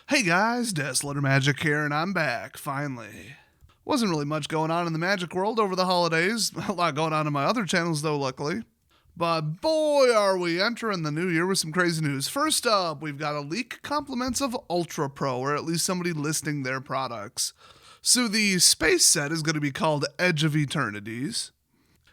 Hey guys, Deathletter Magic here, and I'm back, finally. Wasn't really much going on in the Magic world over the holidays. A lot going on in my other channels, though, luckily. But boy, are we entering the new year with some crazy news. First up, we've got a leak compliments of Ultra Pro, or at least somebody listing their products. So the space set is going to be called Edge of Eternities.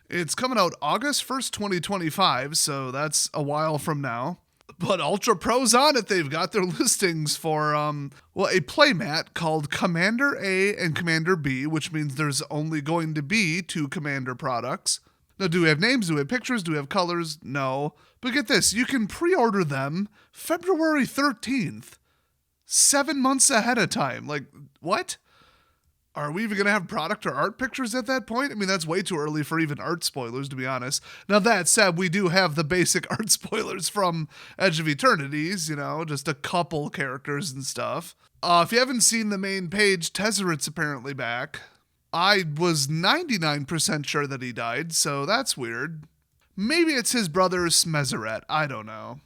It's coming out August 1st, 2025, so that's a while from now. But Ultra Pro's on it. They've got their listings for, a playmat called Commander A and Commander B, which means there's only going to be two Commander products. Now, do we have names? Do we have pictures? Do we have colors? No. But get this, you can pre-order them February 13th, 7 months ahead of time. Like, what? Are we even going to have product or art pictures at that point? I mean, that's way too early for even art spoilers, to be honest. Now, that said, we do have the basic art spoilers from Edge of Eternities, just a couple characters and stuff. If you haven't seen the main page, Tezzeret's apparently back. I was 99% sure that he died, so that's weird. Maybe it's his brother Smezeret, I don't know.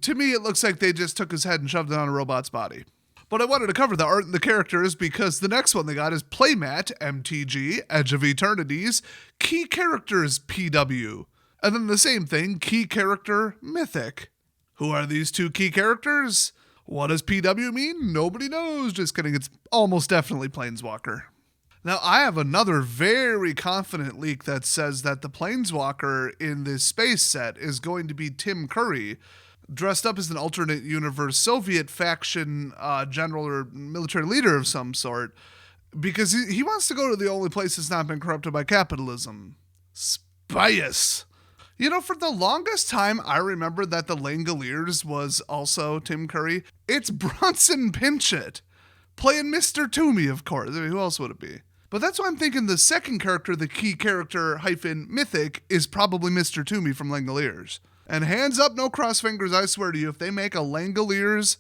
To me, it looks like they just took his head and shoved it on a robot's body. But I wanted to cover the art and the characters because the next one they got is Playmat, MTG, Edge of Eternities, Key Characters, PW. And then the same thing, Key Character, Mythic. Who are these two key characters? What does PW mean? Nobody knows. Just kidding, it's almost definitely Planeswalker. Now, I have another very confident leak that says that the Planeswalker in this space set is going to be Tim Curry, dressed up as an alternate universe Soviet faction general or military leader of some sort, because he wants to go to the only place that's not been corrupted by capitalism. Spice. For the longest time, I remember that the Langoliers was also Tim Curry. It's Bronson Pinchot, playing Mr. Toomey, of course. I mean, who else would it be? But that's why I'm thinking the second character, the key character - Mythic, is probably Mr. Toomey from Langoliers. And hands up, no cross fingers, I swear to you, if they make a Langoliers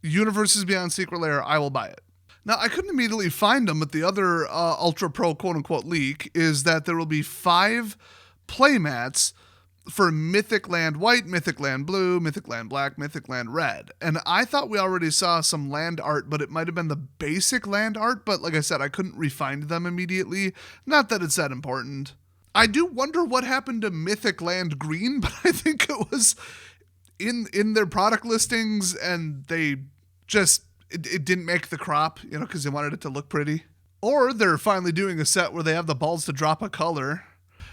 Universes Beyond Secret Lair, I will buy it. Now, I couldn't immediately find them, but the other Ultra Pro quote-unquote leak is that there will be 5 playmats for Mythic Land White, Mythic Land Blue, Mythic Land Black, Mythic Land Red. And I thought we already saw some land art, but it might have been the basic land art. But like I said, I couldn't refind them immediately. Not that it's that important. I do wonder what happened to Mythic Land Green, but I think it was in their product listings and they just, it didn't make the crop, because they wanted it to look pretty. Or they're finally doing a set where they have the balls to drop a color.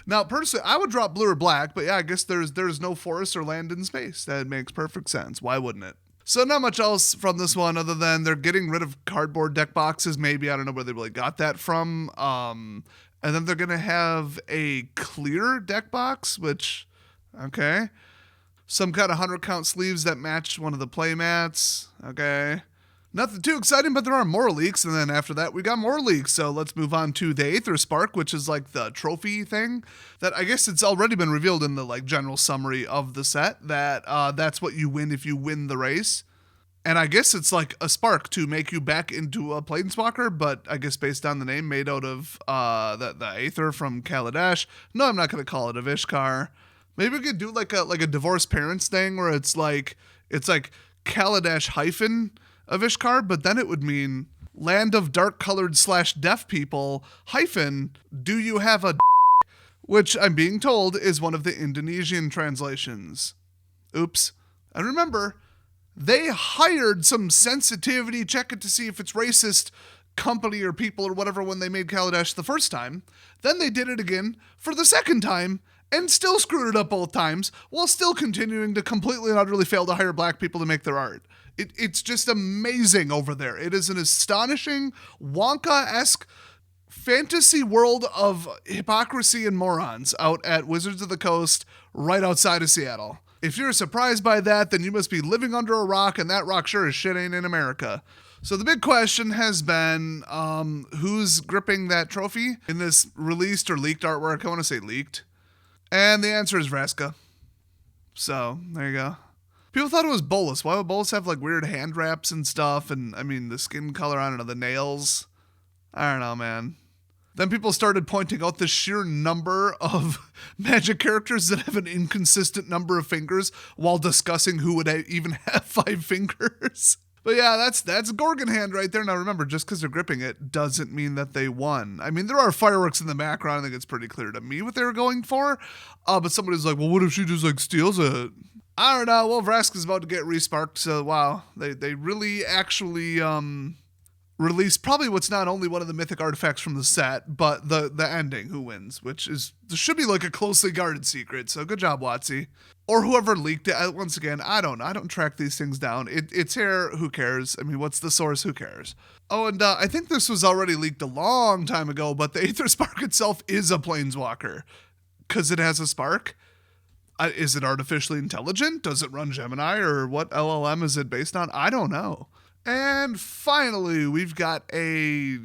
Now, personally, I would drop blue or black, but yeah, I guess there's no forest or land in space. That makes perfect sense. Why wouldn't it? So not much else from this one other than they're getting rid of cardboard deck boxes. Maybe, I don't know where they really got that from. And then they're going to have a clear deck box, which, okay. Some kind of 100 count sleeves that match one of the playmats, okay. Nothing too exciting, but there are more leaks. And then after that, we got more leaks. So let's move on to the Aether Spark, which is like the trophy thing that I guess it's already been revealed in the general summary of the set that that's what you win if you win the race. And I guess it's like a spark to make you back into a Planeswalker, but I guess based on the name made out of the Aether from Kaladesh. No, I'm not going to call it a Vishkar. Maybe we could do like a divorced parents thing where it's like Kaladesh hyphen a Vishkar, but then it would mean land of dark colored / deaf people hyphen do you have a which I'm being told is one of the Indonesian translations. Oops. And remember, they hired some sensitivity, check it to see if it's racist, company or people or whatever when they made Kaladesh the first time. Then they did it again for the second time and still screwed it up both times while still continuing to completely and utterly fail to hire black people to make their art. It's just amazing over there. It is an astonishing, Wonka-esque fantasy world of hypocrisy and morons out at Wizards of the Coast right outside of Seattle. If you're surprised by that, then you must be living under a rock, and that rock sure as shit ain't in America. So the big question has been, who's gripping that trophy in this released or leaked artwork? I want to say leaked. And the answer is Vraska. So, there you go. People thought it was Bolas. Why would Bolas have weird hand wraps and stuff? And, the skin color, I don't know, the nails. I don't know, man. Then people started pointing out the sheer number of Magic characters that have an inconsistent number of fingers while discussing who would even have 5 fingers. But yeah, that's Gorgon Hand right there. Now remember, just because they're gripping it doesn't mean that they won. I mean, there are fireworks in the background. I think it's pretty clear to me what they were going for. But somebody's like, well, what if she just like steals it? I don't know. Well, Vraska's about to get resparked, so wow. They really actually released probably what's not only one of the mythic artifacts from the set, but the ending, who wins, which should be like a closely guarded secret. So good job, WotC. Or whoever leaked it. Once again, I don't know. I don't track these things down. It's here. Who cares? I mean, what's the source? Who cares? Oh, and I think this was already leaked a long time ago, but the Aether Spark itself is a planeswalker because it has a spark. Is it artificially intelligent? Does it run Gemini, or what LLM is it based on? I don't know. And finally, we've got a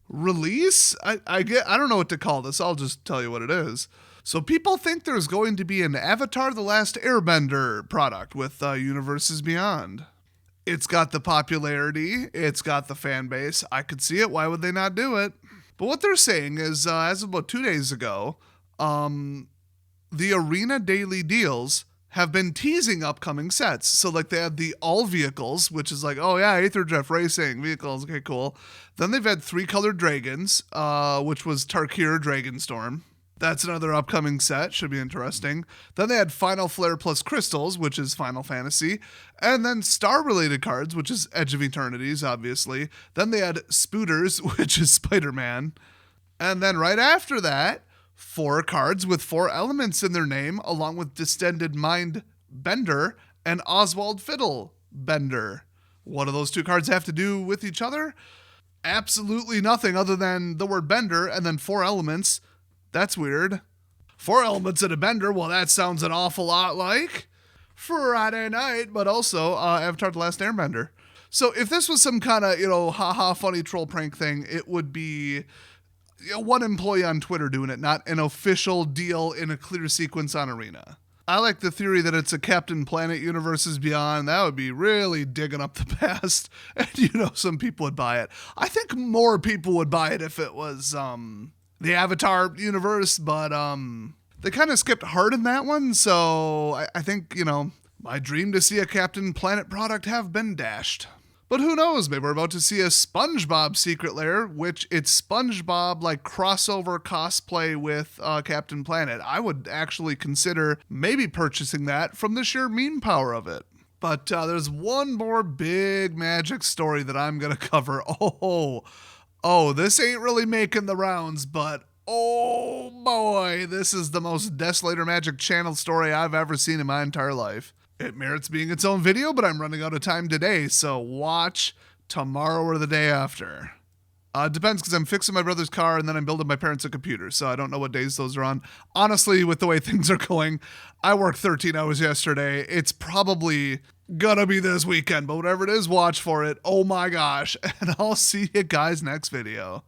release. I don't know what to call this. I'll just tell you what it is. So people think there's going to be an Avatar: The Last Airbender product with Universes Beyond. It's got the popularity. It's got the fan base. I could see it. Why would they not do it? But what they're saying is, as of about 2 days ago, the Arena Daily Deals have been teasing upcoming sets. So like they had the all vehicles, which is like, oh yeah, Aether Drift Racing vehicles, okay, cool. Then they've had 3 colored dragons, which was Tarkir Dragonstorm. That's another upcoming set, should be interesting. Then they had Final Flare plus Crystals, which is Final Fantasy. And then star-related cards, which is Edge of Eternities, obviously. Then they had Spooters, which is Spider-Man. And then right after that, 4 cards with 4 elements in their name, along with Distended Mind Bender and Oswald Fiddle Bender. What do those 2 cards have to do with each other? Absolutely nothing other than the word Bender and then 4 elements. That's weird. 4 elements in a Bender, well, that sounds an awful lot like Friday Night, but also Avatar: The Last Airbender. So if this was some kind of, haha, funny troll prank thing, it would be one employee on Twitter doing it, not an official deal in a clear sequence on Arena. I like the theory that it's a Captain Planet Universes Beyond. That would be really digging up the past. And, some people would buy it. I think more people would buy it if it was the Avatar universe, but they kind of skipped hard in that one. So I think, my dream to see a Captain Planet product have been dashed. But who knows, maybe we're about to see a SpongeBob Secret Lair, which it's SpongeBob like crossover cosplay with Captain Planet. I would actually consider maybe purchasing that from the sheer meme power of it. But there's one more big Magic story that I'm going to cover. Oh, this ain't really making the rounds, but oh boy, this is the most Desolator Magic channel story I've ever seen in my entire life. It merits being its own video, but I'm running out of time today, so watch tomorrow or the day after. It depends, because I'm fixing my brother's car and then I'm building my parents a computer, so I don't know what days those are on. Honestly, with the way things are going, I worked 13 hours yesterday. It's probably gonna be this weekend, but whatever it is, watch for it. Oh my gosh, and I'll see you guys next video.